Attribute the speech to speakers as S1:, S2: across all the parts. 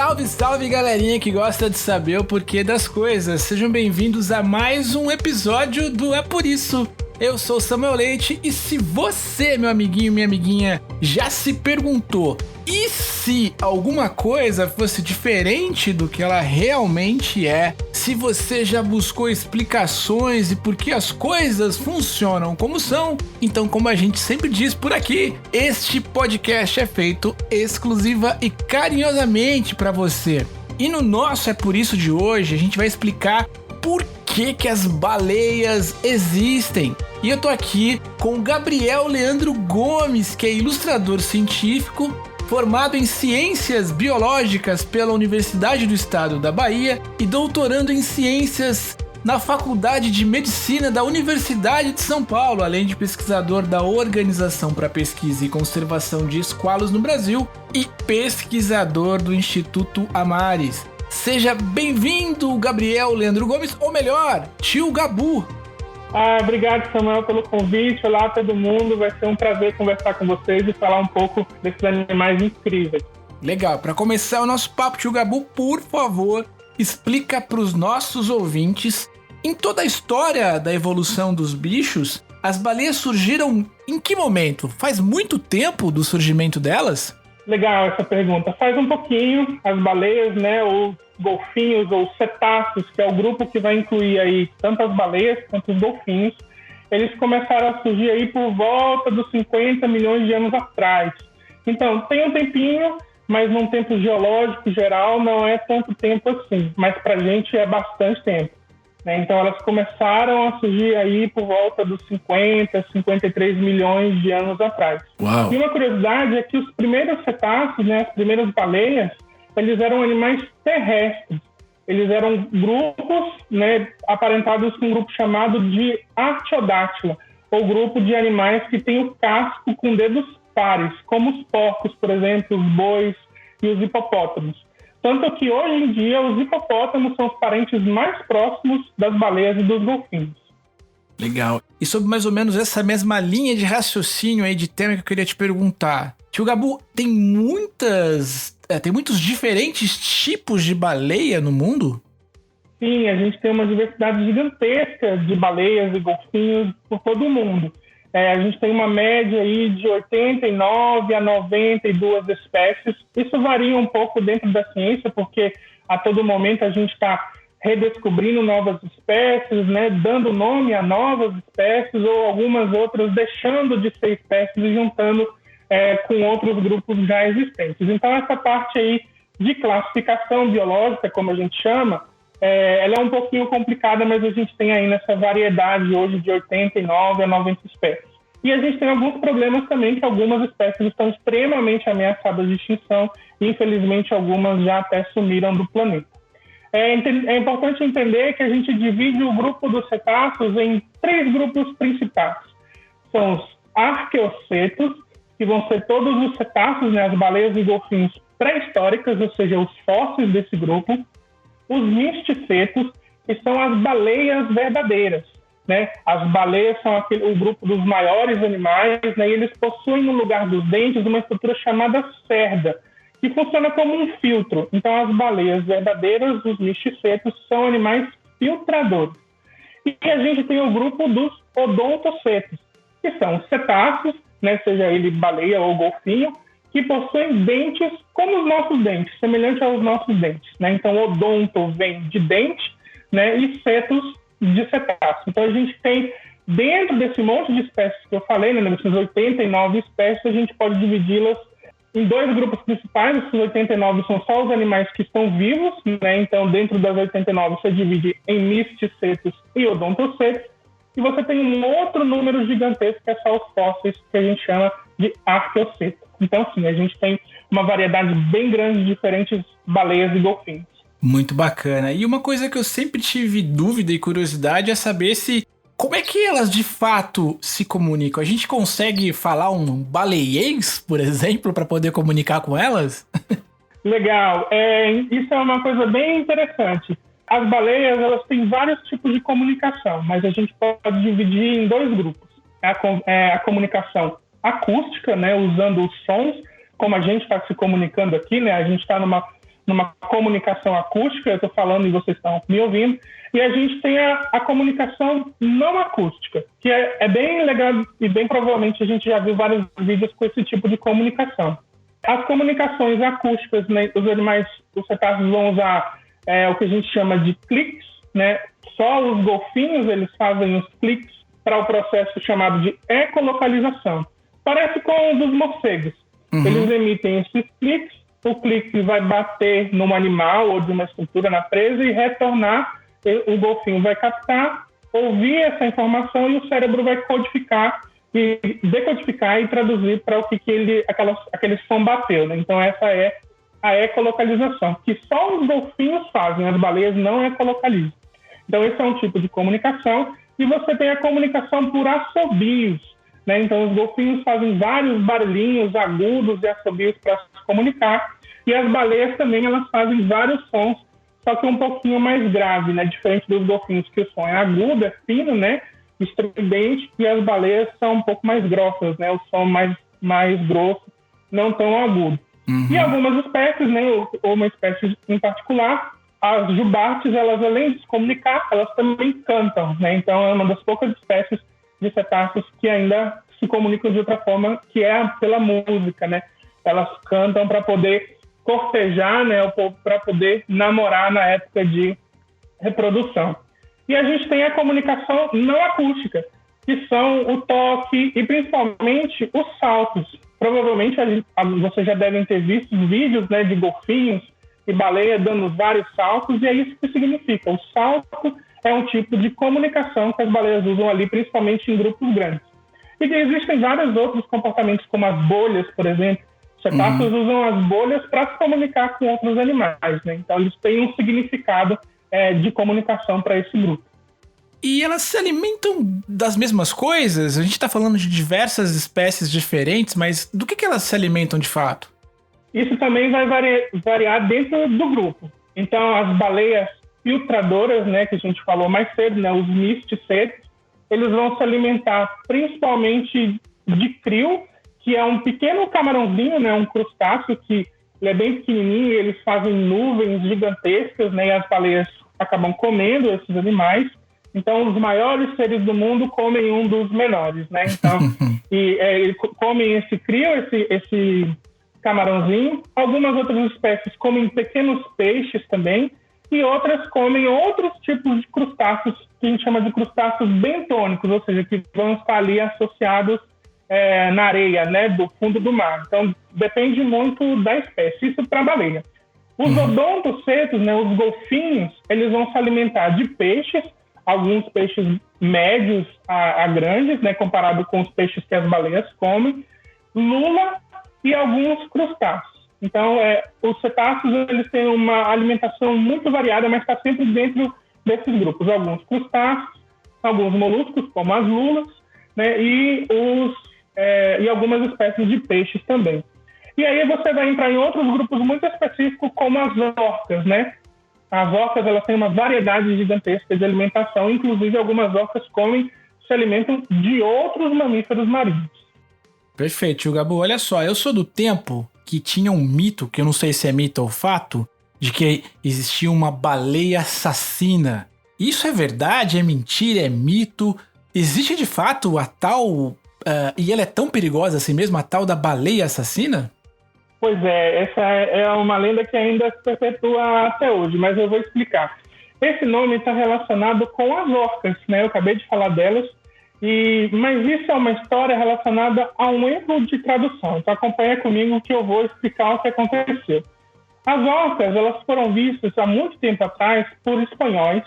S1: Salve, salve galerinha que gosta de saber o porquê das coisas. Sejam bem-vindos a mais um episódio do É Por Isso. Eu sou Samuel Leite e se você, meu amiguinho, minha amiguinha, já se perguntou e se alguma coisa fosse diferente do que ela realmente é, se você já buscou explicações e por que as coisas funcionam como são, então, como a gente sempre diz por aqui, este podcast é feito exclusiva e carinhosamente para você. E no nosso É Por Isso de hoje, a gente vai explicar por que as baleias existem. E eu tô aqui com o Gabriel Leandro Gomes, que é ilustrador científico, formado em Ciências Biológicas pela Universidade do Estado da Bahia e doutorando em Ciências na Faculdade de Medicina da Universidade de São Paulo, além de pesquisador da Organização para Pesquisa e Conservação de Esqualos no Brasil e pesquisador do Instituto Amares. Seja bem-vindo, Gabriel Leandro Gomes, ou melhor, tio Gabu.
S2: Obrigado, Samuel, pelo convite. Olá, todo mundo. Vai ser um prazer conversar com vocês e falar um pouco desses animais incríveis.
S1: Legal. Para começar o nosso papo, tio Gabu, por favor, explica para os nossos ouvintes, em toda a história da evolução dos bichos, as baleias surgiram em que momento? Faz muito tempo do surgimento delas?
S2: Legal essa pergunta. Faz um pouquinho. As baleias, né, ou golfinhos ou cetáceos, que é o grupo que vai incluir aí tanto as baleias quanto os golfinhos, eles começaram a surgir aí por volta dos 50 milhões de anos atrás. Então, tem um tempinho, mas num tempo geológico geral não é tanto tempo assim, mas pra gente é bastante tempo, né? Então, elas começaram a surgir aí por volta dos 50, 53 milhões de anos atrás.
S1: Uau.
S2: E uma curiosidade é que os primeiros cetáceos, né, as primeiras baleias, eles eram animais terrestres. Eles eram grupos, né, aparentados com um grupo chamado de Artiodactyla, ou grupo de animais que tem o casco com dedos pares, como os porcos, por exemplo, os bois e os hipopótamos. Tanto que hoje em dia os hipopótamos são os parentes mais próximos das baleias e dos golfinhos.
S1: Legal. E sobre mais ou menos essa mesma linha de raciocínio aí de tema que eu queria te perguntar. Tio Gabu, tem muitos diferentes tipos de baleia no mundo?
S2: Sim, a gente tem uma diversidade gigantesca de baleias e golfinhos por todo o mundo. A gente tem uma média aí de 89 a 92 espécies. Isso varia um pouco dentro da ciência, porque a todo momento a gente está redescobrindo novas espécies, né, dando nome a novas espécies, ou algumas outras deixando de ser espécies e juntando com outros grupos já existentes. Então, essa parte aí de classificação biológica, como a gente chama, ela é um pouquinho complicada, mas a gente tem aí nessa variedade hoje de 89 a 90 espécies. E a gente tem alguns problemas também, que algumas espécies estão extremamente ameaçadas de extinção e, infelizmente, algumas já até sumiram do planeta. É importante entender que a gente divide o grupo dos cetáceos em 3 grupos principais. São os arqueocetos, que vão ser todos os cetáceos, né, as baleias e golfinhos pré-históricas, ou seja, os fósseis desse grupo. Os misticetos, que são as baleias verdadeiras, né? As baleias são o grupo dos maiores animais, né, e eles possuem no lugar dos dentes uma estrutura chamada cerda, que funciona como um filtro. Então, as baleias verdadeiras, os misticetos, são animais filtradores. E a gente tem o grupo dos odontocetos, que são os cetáceos, né, seja ele baleia ou golfinho, que possuem dentes como os nossos dentes, semelhante aos nossos dentes, né? Então, odonto vem de dente, né, e cetos de cetáceo. Então, a gente tem, dentro desse monte de espécies que eu falei, né, dessas 89 espécies, a gente pode dividi-las em 2 grupos principais. Esses 89 são só os animais que estão vivos, né? Então, dentro das 89, você divide em misticetos e odontocetos. E você tem um outro número gigantesco, que é só os fósseis, que a gente chama de arqueocetos. Então, sim, a gente tem uma variedade bem grande de diferentes baleias e golfinhos.
S1: Muito bacana. E uma coisa que eu sempre tive dúvida e curiosidade é saber como é que elas de fato se comunicam. A gente consegue falar um baleiês, por exemplo, para poder comunicar com elas?
S2: Legal. Isso é uma coisa bem interessante. As baleias, elas têm vários tipos de comunicação, mas a gente pode dividir em 2 grupos. A comunicação acústica, né, usando os sons, como a gente está se comunicando aqui, né? A gente está numa comunicação acústica, eu estou falando e vocês estão me ouvindo, e a gente tem a comunicação não acústica, que é bem legal e bem provavelmente a gente já viu vários vídeos com esse tipo de comunicação. As comunicações acústicas, né, os cetáceos vão usar o que a gente chama de cliques, né? Só os golfinhos eles fazem os cliques para o processo chamado de ecolocalização. Parece com o dos morcegos. Uhum. Eles emitem esses cliques, o clique vai bater num animal ou de uma estrutura na presa e retornar, o golfinho vai captar, ouvir essa informação e o cérebro vai codificar e decodificar e traduzir para o que aquele som bateu, né? Então essa é a ecolocalização, que só os golfinhos fazem, as baleias não ecolocalizam. Então esse é um tipo de comunicação. E você tem a comunicação por assobios, né? Então os golfinhos fazem vários barulhinhos agudos e assobios para se comunicar, e as baleias também elas fazem vários sons, só que um pouquinho mais grave, né? Diferente dos golfinhos, que o som é agudo, é fino, né? Estridente, e as baleias são um pouco mais grossas, né? O som mais grosso, não tão agudo. Uhum. E algumas espécies, né? Ou uma espécie em particular, as jubartes, elas além de se comunicar, elas também cantam, né? Então é uma das poucas espécies de cetáceos que ainda se comunicam de outra forma, que é pela música, né? Elas cantam para poder cortejar, né? Para poder namorar na época de reprodução. E a gente tem a comunicação não acústica, que são o toque e principalmente os saltos. Provavelmente vocês já devem ter visto vídeos, né, de golfinhos e baleia dando vários saltos, e é isso que significa. O salto é um tipo de comunicação que as baleias usam ali, principalmente em grupos grandes. E existem vários outros comportamentos, como as bolhas, por exemplo. Os cetáceos usam as bolhas para se comunicar com outros animais, né? Então eles têm um significado de comunicação para esse grupo.
S1: E elas se alimentam das mesmas coisas? A gente está falando de diversas espécies diferentes, mas do que elas se alimentam de fato?
S2: Isso também vai variar dentro do grupo. Então, as baleias filtradoras, né, que a gente falou mais cedo, né, os misticênios, eles vão se alimentar principalmente de krill, que é um pequeno camarãozinho, né, um crustáceo que ele é bem pequenininho, e eles fazem nuvens gigantescas, né, e as baleias acabam comendo esses animais. Então, os maiores seres do mundo comem um dos menores, né? Então, eles comem esse krill, esse camarãozinho. Algumas outras espécies comem pequenos peixes também, e outras comem outros tipos de crustáceos, que a gente chama de crustáceos bentônicos, ou seja, que vão estar ali associados na areia, né, do fundo do mar. Então, depende muito da espécie. Isso para a baleia. Os odontocetos, né, os golfinhos, eles vão se alimentar de peixes, alguns peixes médios a grandes, né, comparado com os peixes que as baleias comem, lula e alguns crustáceos. Então, os cetáceos eles têm uma alimentação muito variada, mas está sempre dentro desses grupos. Alguns crustáceos, alguns moluscos, como as lulas, né, e algumas espécies de peixes também. E aí você vai entrar em outros grupos muito específicos, como as orcas, né? As orcas elas têm uma variedade gigantesca de alimentação, inclusive algumas orcas se alimentam de outros mamíferos marinhos.
S1: Perfeito, Gabu. Olha só, eu sou do tempo que tinha um mito, que eu não sei se é mito ou fato, de que existia uma baleia assassina. Isso é verdade? É mentira? É mito? Existe de fato a tal... e ela é tão perigosa assim mesmo, a tal da baleia assassina?
S2: Pois é, essa é uma lenda que ainda se perpetua até hoje, mas eu vou explicar. Esse nome está relacionado com as orcas, né? Eu acabei de falar delas, mas isso é uma história relacionada a um erro de tradução. Então acompanha comigo que eu vou explicar o que aconteceu. As orcas elas foram vistas há muito tempo atrás por espanhóis,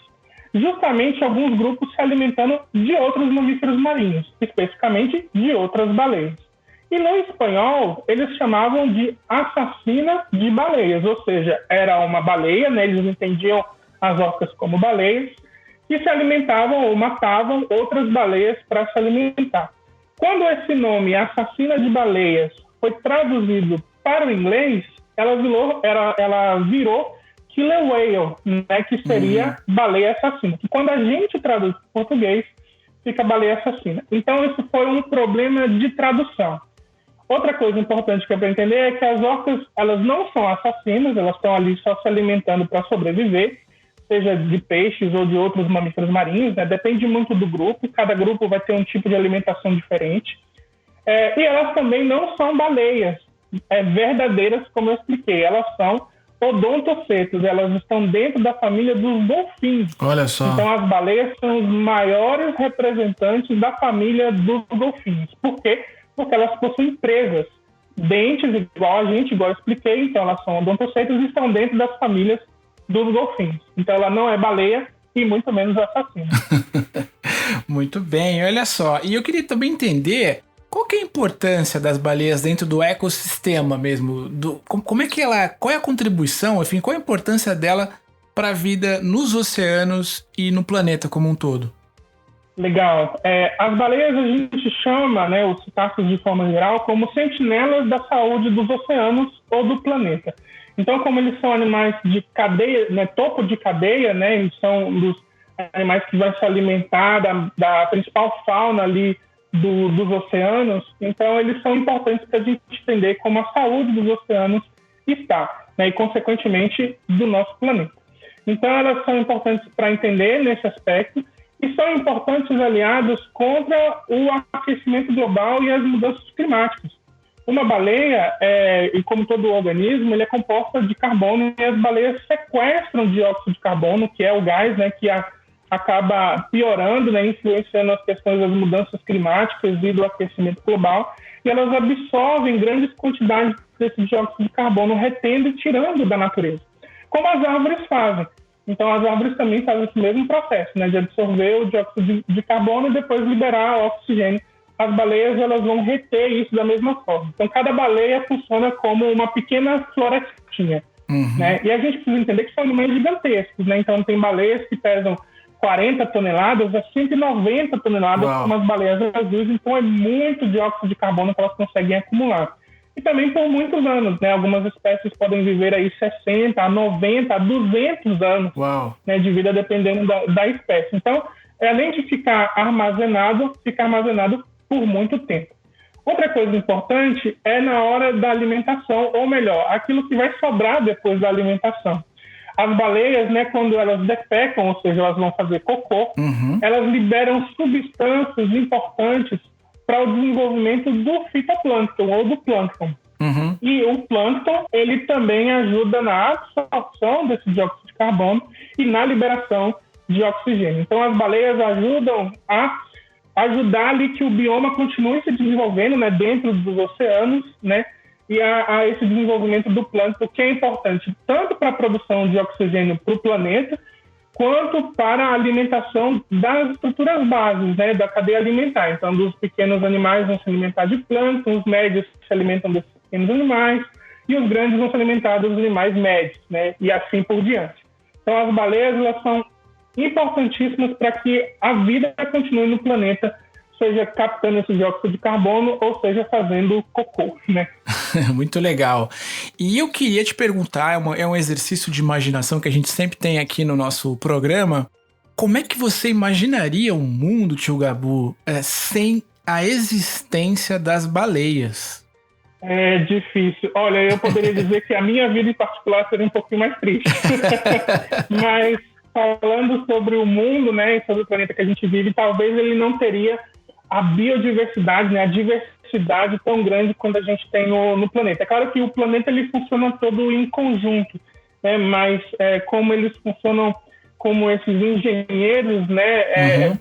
S2: justamente alguns grupos se alimentando de outros mamíferos marinhos, especificamente de outras baleias. E no espanhol, eles chamavam de assassina de baleias, ou seja, era uma baleia, né? Eles entendiam as orcas como baleias, que se alimentavam ou matavam outras baleias para se alimentar. Quando esse nome, assassina de baleias, foi traduzido para o inglês, ela virou killer whale, né? Que seria baleia assassina. E quando a gente traduz para o português, fica baleia assassina. Então, isso foi um problema de tradução. Outra coisa importante que é para entender é que as orcas, elas não são assassinas, elas estão ali só se alimentando para sobreviver, seja de peixes ou de outros mamíferos marinhos, né? Depende muito do grupo, cada grupo vai ter um tipo de alimentação diferente. E elas também não são baleias verdadeiras, como eu expliquei, elas são odontocetos, elas estão dentro da família dos golfinhos.
S1: Olha só.
S2: Então as baleias são os maiores representantes da família dos golfinhos. Por quê? Porque elas possuem presas, dentes igual a gente, igual eu expliquei, então elas são odontocetos e estão dentro das famílias dos golfinhos. Então ela não é baleia e muito menos assassina.
S1: Muito bem, olha só. E eu queria também entender qual que é a importância das baleias dentro do ecossistema mesmo. Como é que qual é a contribuição, enfim, qual a importância dela para a vida nos oceanos e no planeta como um todo?
S2: Legal. As baleias a gente chama, né, os cetáceos de forma geral, como sentinelas da saúde dos oceanos ou do planeta. Então, como eles são animais de cadeia, né, topo de cadeia, né, eles são dos animais que vão se alimentar da principal fauna ali dos oceanos, então eles são importantes para a gente entender como a saúde dos oceanos está, né, e consequentemente do nosso planeta. Então, elas são importantes para entender nesse aspecto e são importantes aliados contra o aquecimento global e as mudanças climáticas. Uma baleia, e como todo organismo, ele é composta de carbono e as baleias sequestram dióxido de carbono, que é o gás, né, que acaba piorando, né, influenciando as questões das mudanças climáticas e do aquecimento global, e elas absorvem grandes quantidades desse dióxido de carbono, retendo e tirando da natureza, como as árvores fazem. Então, as árvores também fazem esse mesmo processo, né, de absorver o dióxido de carbono e depois liberar o oxigênio. As baleias, elas vão reter isso da mesma forma. Então, cada baleia funciona como uma pequena florestinha. Né? E a gente precisa entender que são animais gigantescos, né? Então, tem baleias que pesam 40 toneladas a 190 toneladas, como as baleias azuis. Então, é muito dióxido de carbono que elas conseguem acumular. E também por muitos anos, né? Algumas espécies podem viver aí 60, a 90, a 200 anos, né, de vida, dependendo da espécie. Então, além de ficar armazenado por muito tempo. Outra coisa importante é na hora da alimentação, ou melhor, aquilo que vai sobrar depois da alimentação. As baleias, né, quando elas defecam, ou seja, elas vão fazer cocô, elas liberam substâncias importantes para o desenvolvimento do fitoplâncton ou do plâncton. E o plâncton, ele também ajuda na absorção desse dióxido de carbono e na liberação de oxigênio. Então, as baleias ajudam a ajudar ali que o bioma continue se desenvolvendo, né, dentro dos oceanos, né, e a esse desenvolvimento do plâncton, que é importante tanto para a produção de oxigênio para o planeta, quanto para a alimentação das estruturas bases, né, da cadeia alimentar. Então, dos pequenos animais vão se alimentar de plâncton, os médios se alimentam desses pequenos animais, e os grandes vão se alimentar dos animais médios, né, e assim por diante. Então, as baleias, elas são importantíssimas para que a vida continue no planeta, seja captando esse dióxido de carbono ou seja fazendo cocô, né?
S1: Muito legal. E eu queria te perguntar, é um exercício de imaginação que a gente sempre tem aqui no nosso programa. Como é que você imaginaria um mundo, tio Gabu, sem a existência das baleias?
S2: É difícil. Olha, eu poderia dizer que a minha vida em particular seria um pouquinho mais triste. Mas falando sobre o mundo, né, sobre o planeta que a gente vive, talvez ele não teria a biodiversidade, né, a diversidade tão grande quanto a gente tem no planeta. É claro que o planeta ele funciona todo em conjunto, né, mas como eles funcionam como esses engenheiros, né,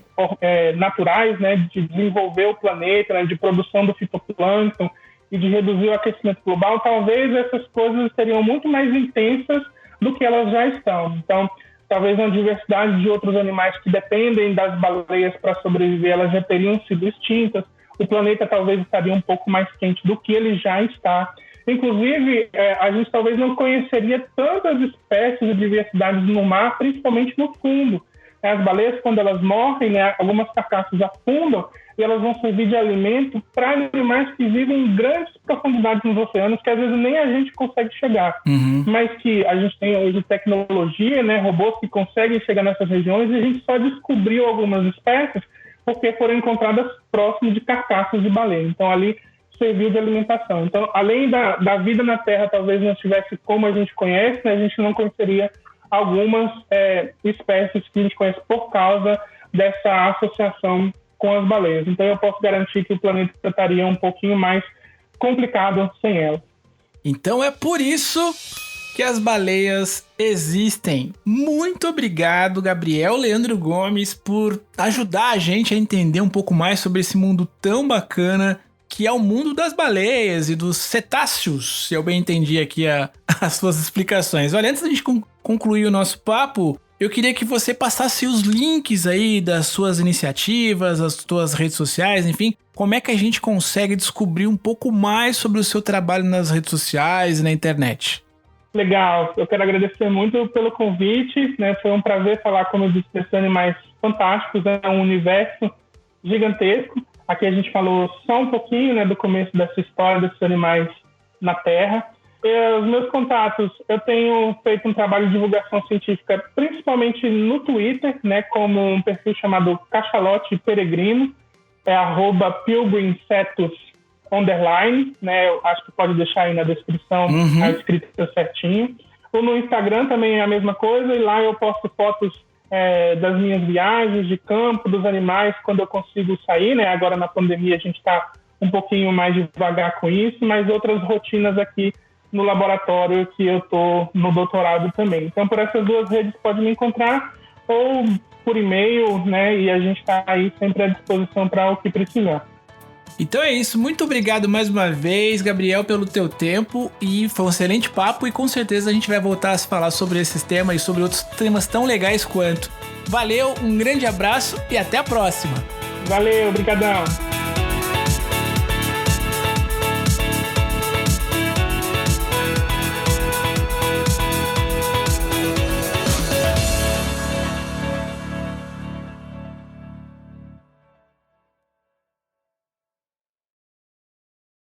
S2: naturais, né, de desenvolver o planeta, né, de produção do fitoplâncton e de reduzir o aquecimento global, talvez essas coisas seriam muito mais intensas do que elas já estão. Então, talvez a diversidade de outros animais que dependem das baleias para sobreviver, elas já teriam sido extintas. O planeta talvez estaria um pouco mais quente do que ele já está. Inclusive, a gente talvez não conheceria tantas espécies e diversidades no mar, principalmente no fundo. As baleias, quando elas morrem, né, algumas carcaças afundam e elas vão servir de alimento para animais que vivem em grandes profundidades nos oceanos, que às vezes nem a gente consegue chegar. Mas que a gente tem hoje tecnologia, né, robôs que conseguem chegar nessas regiões, e a gente só descobriu algumas espécies porque foram encontradas próximo de carcaças de baleia. Então ali serviu de alimentação. Então, além da vida na Terra talvez não estivesse como a gente conhece, né, a gente não conheceria algumas espécies que a gente conhece por causa dessa associação com as baleias. Então, eu posso garantir que o planeta estaria um pouquinho mais complicado sem ela.
S1: Então é por isso que as baleias existem. Muito obrigado, Gabriel Leandro Gomes, por ajudar a gente a entender um pouco mais sobre esse mundo tão bacana que é o mundo das baleias e dos cetáceos, se eu bem entendi aqui as suas explicações. Olha, antes da gente concluir o nosso papo, eu queria que você passasse os links aí das suas iniciativas, as suas redes sociais, enfim, como é que a gente consegue descobrir um pouco mais sobre o seu trabalho nas redes sociais e na internet?
S2: Legal, eu quero agradecer muito pelo convite, né? Foi um prazer falar, como eu disse, desses animais fantásticos, é um universo gigantesco. Aqui a gente falou só um pouquinho, né, do começo dessa história desses animais na Terra. Os meus contatos, eu tenho feito um trabalho de divulgação científica, principalmente no Twitter, né, como um perfil chamado Cachalote Peregrino, @pilgrimcetus_, né, eu acho que pode deixar aí na descrição a escrita certinho. Ou no Instagram também é a mesma coisa, e lá eu posto fotos das minhas viagens de campo, dos animais, quando eu consigo sair, né? Agora na pandemia a gente está um pouquinho mais devagar com isso, mas outras rotinas aqui no laboratório que eu estou no doutorado também. Então, por essas duas redes pode me encontrar, ou por e-mail, né? E a gente está aí sempre à disposição para o que precisar.
S1: Então é isso, muito obrigado mais uma vez, Gabriel, pelo teu tempo, e foi um excelente papo, e com certeza a gente vai voltar a se falar sobre esses temas e sobre outros temas tão legais quanto. Valeu, um grande abraço e até a próxima.
S2: Valeu, brigadão.